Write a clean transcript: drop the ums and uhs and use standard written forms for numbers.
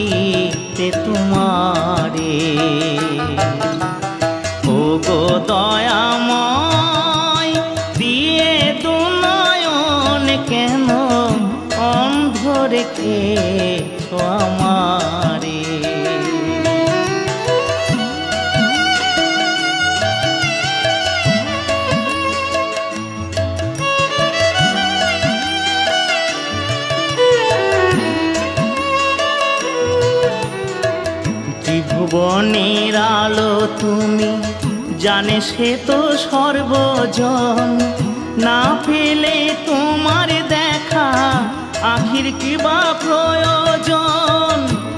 করিতে তোমারে। ও গো দয়াময় দিয়ে দু নয়ন কেন অন্ধ রেখেছ আমারে। ত্রিভুবনের আলো তুমি, জানে সে তো সর্বজন। না পেলে তোমার দেখা আখির কি বা প্রয়োজন।